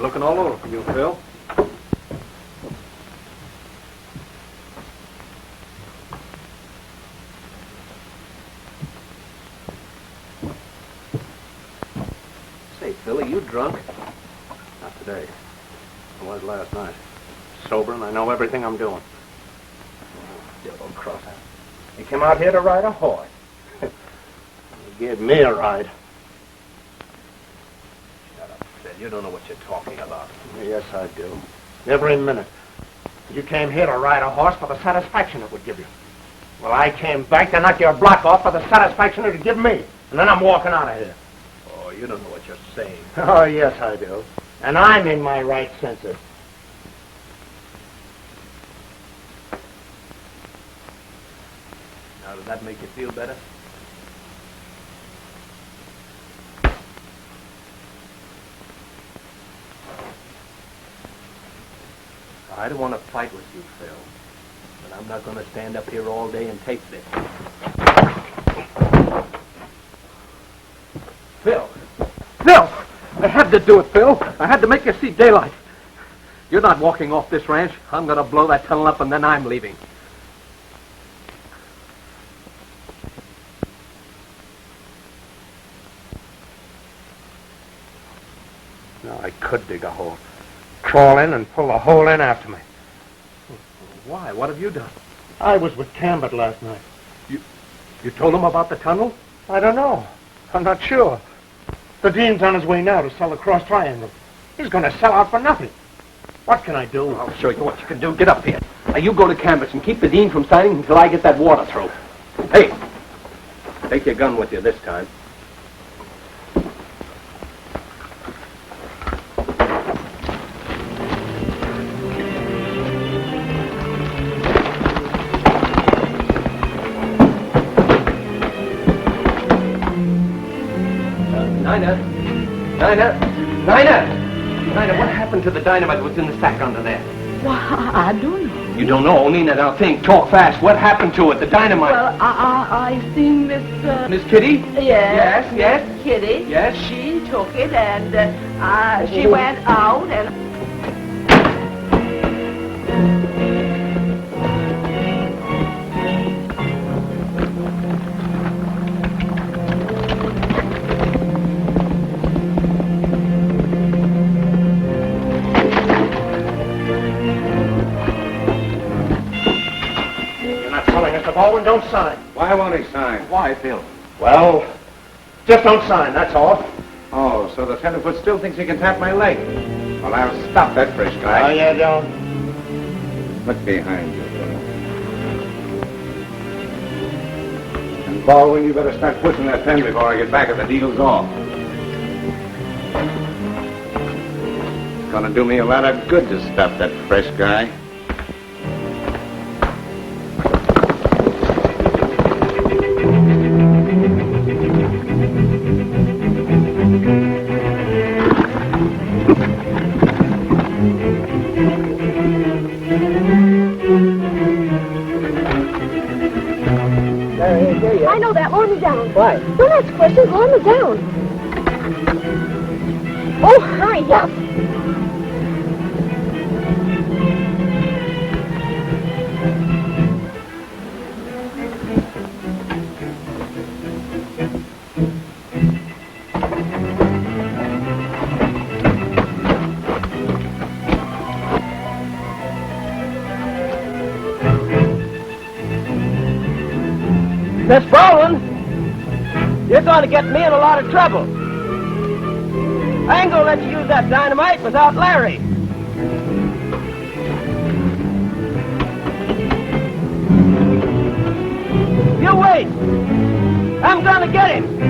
Speaker 2: Looking all over for you, Phil. Say, Phil, are you drunk? Not today. I was last night. Sober, and I know everything I'm doing. Devil cross out.
Speaker 10: He came out here to ride a horse. He gave me a ride.
Speaker 2: You don't know what you're talking about.
Speaker 10: Yes, I do. Every minute. You came here to ride a horse for the satisfaction it would give you.
Speaker 3: Well, I came back to knock your block off for the satisfaction it'd give me. And then I'm walking out of here.
Speaker 2: Oh, you don't know what you're saying.
Speaker 3: Oh, yes, I do. And I'm in my right senses.
Speaker 2: Now, does that make you feel better? I don't want to fight with you, Phil. But I'm not going to stand up here all day and take this. Phil! Phil! I had to do it, Phil. I had to make you see daylight. You're not walking off this ranch. I'm going to blow that tunnel up, and then I'm leaving.
Speaker 3: No, I could dig a hole. Crawl in and pull the hole in after me.
Speaker 2: Why? What have you done?
Speaker 3: I was with Cambert last night.
Speaker 2: You told him about the tunnel?
Speaker 3: I don't know. I'm not sure. The dean's on his way now to sell the cross triangle. He's going to sell out for nothing. What can I do?
Speaker 2: I'll show you what you can do. Get up here. Now, you go to Cambert's and keep the dean from signing until I get that water through. Hey, take your gun with you this time. Nina, what happened to the dynamite that was in the sack under there?
Speaker 9: Why, I don't know.
Speaker 2: You don't know? Nina, now think. Talk fast. What happened to it, the dynamite?
Speaker 9: Well, I seen Miss...
Speaker 2: Miss Kitty?
Speaker 9: Yes.
Speaker 2: Yes.
Speaker 9: Miss Kitty.
Speaker 2: Yes.
Speaker 9: She took it and she went out and...
Speaker 3: Baldwin, don't sign.
Speaker 7: Why won't he sign?
Speaker 2: Why, Phil?
Speaker 3: Well, just don't sign, that's all.
Speaker 7: Oh, so the tenderfoot still thinks he can tap my leg. Well, I'll stop that fresh guy.
Speaker 3: Oh, you don't.
Speaker 7: Look behind you. And Baldwin, you better start pushing that pen before I get back if the deal's off. It's gonna do me a lot of good to stop that fresh guy.
Speaker 4: I know that. Lower me down.
Speaker 10: Why?
Speaker 4: Don't ask questions. Lower me down. Oh, hurry up.
Speaker 10: Miss Baldwin, you're going to get me in a lot of trouble. I ain't going to let you use that dynamite without Larry. You wait. I'm going to get him.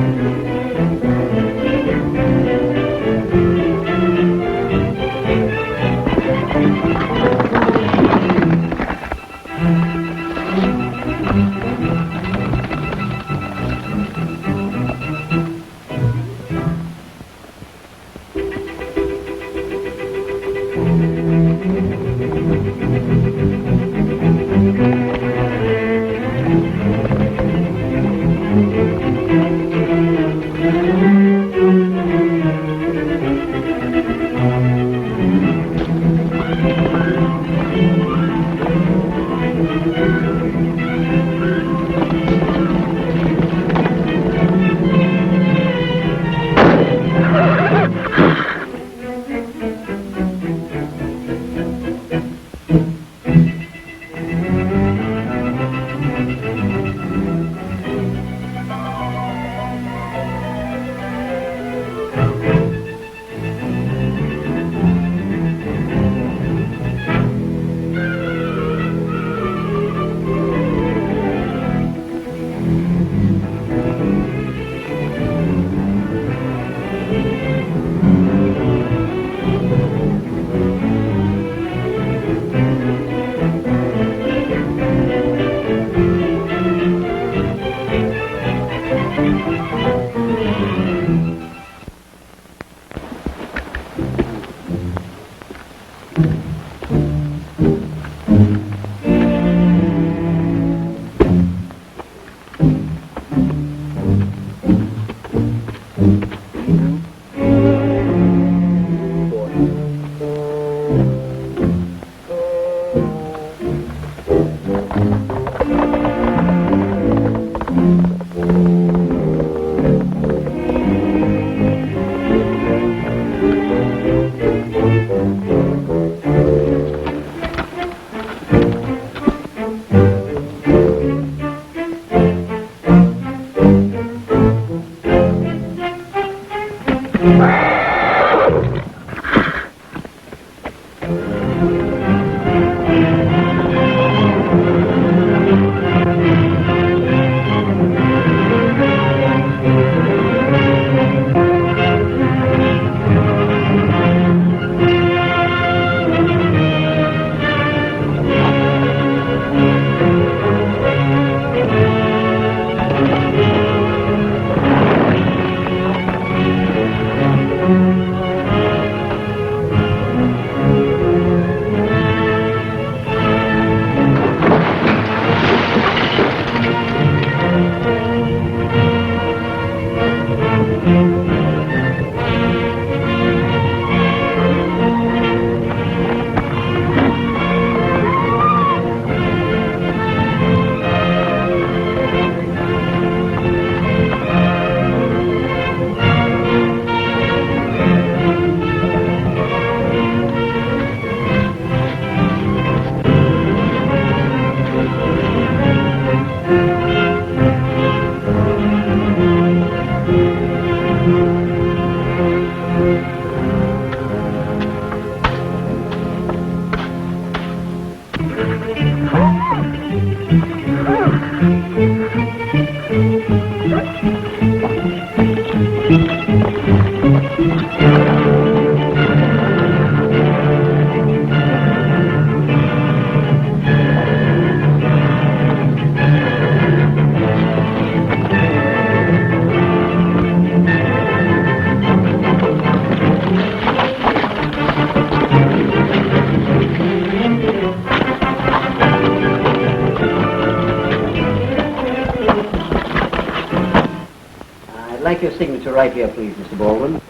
Speaker 8: your signature right here, please, Mr. Baldwin.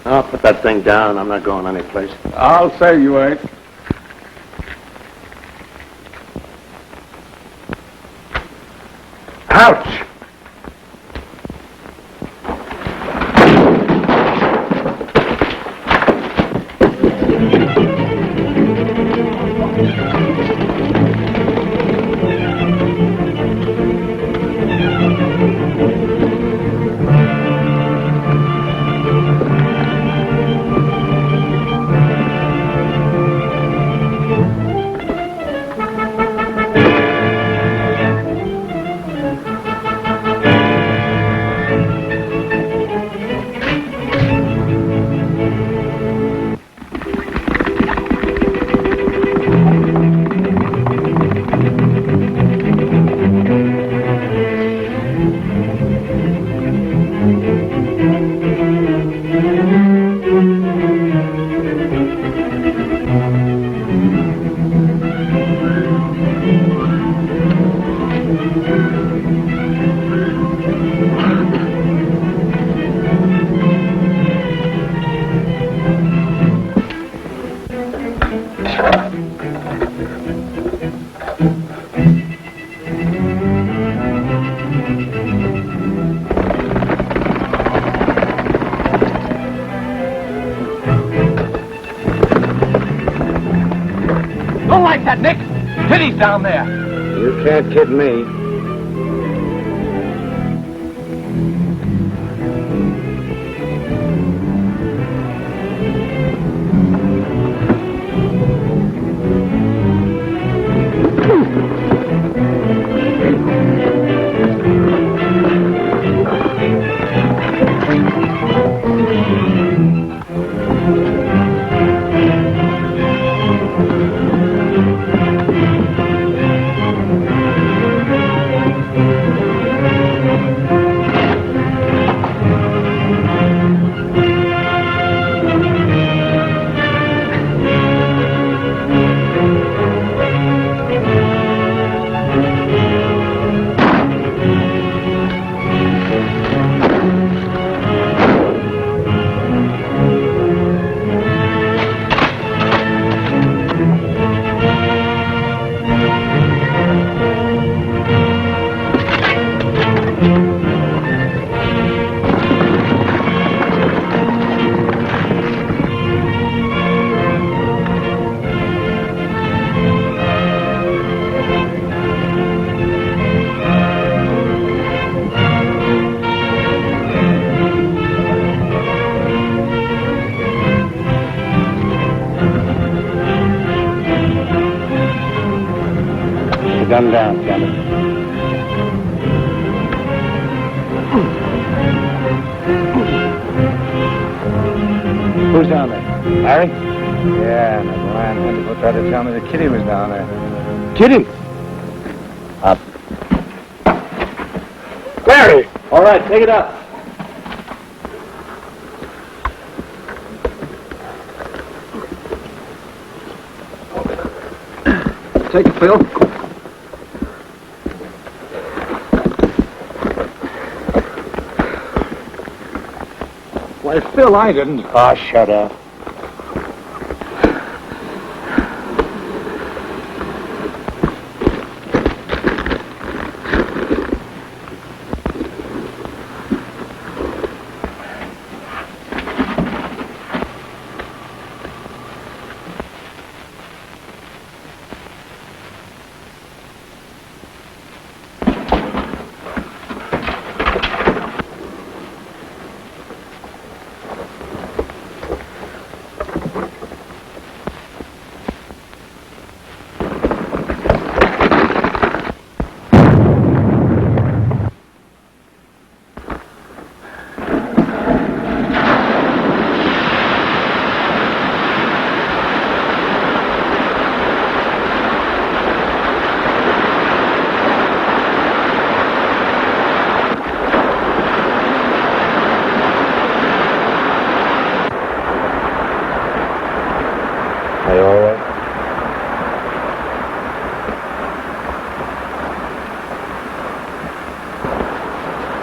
Speaker 3: I'll put that thing down. I'm not going anyplace.
Speaker 6: I'll say you ain't.
Speaker 3: Ouch!
Speaker 2: Don't like that, Nick. Kitty's down there.
Speaker 7: You can't kid me. Gun down, Gambit. Who's down there? Larry? Yeah, and the blind Henderson tried to tell me that Kitty was down there. Kitty? Up. Larry!
Speaker 2: All right, take it up.
Speaker 6: Take it, Phil. Why, Phil, I didn't.
Speaker 3: Oh, shut up.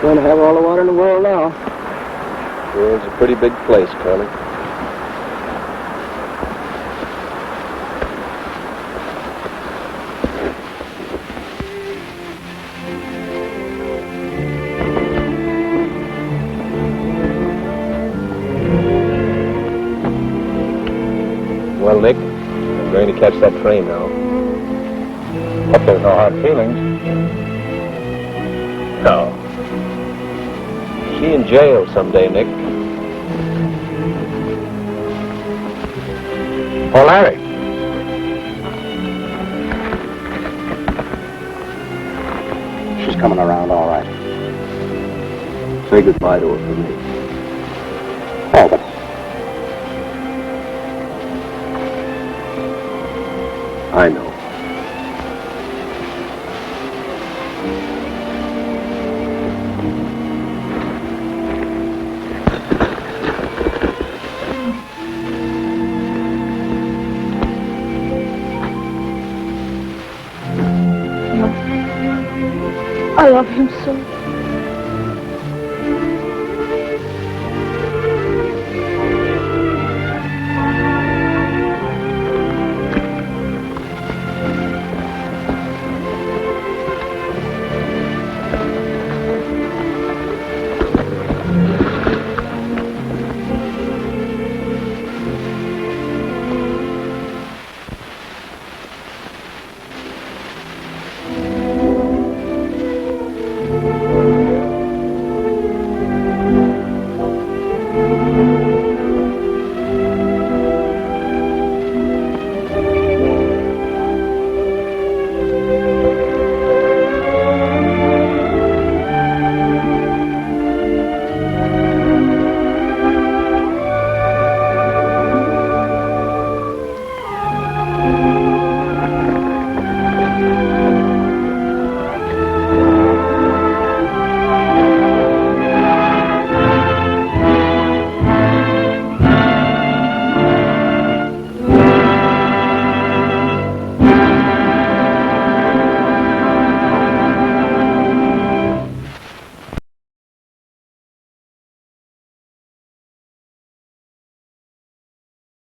Speaker 10: Going to have all the water in the world now.
Speaker 2: Well, it's a pretty big place, Curly. Well, Nick, I'm going to catch that train now.
Speaker 7: Hope there's no hard feelings.
Speaker 2: No. She in jail someday, Nick.
Speaker 7: Oh, Larry. She's coming around all right.
Speaker 2: Say goodbye to her for me.
Speaker 7: Oh, but
Speaker 2: I know.
Speaker 4: I love him so.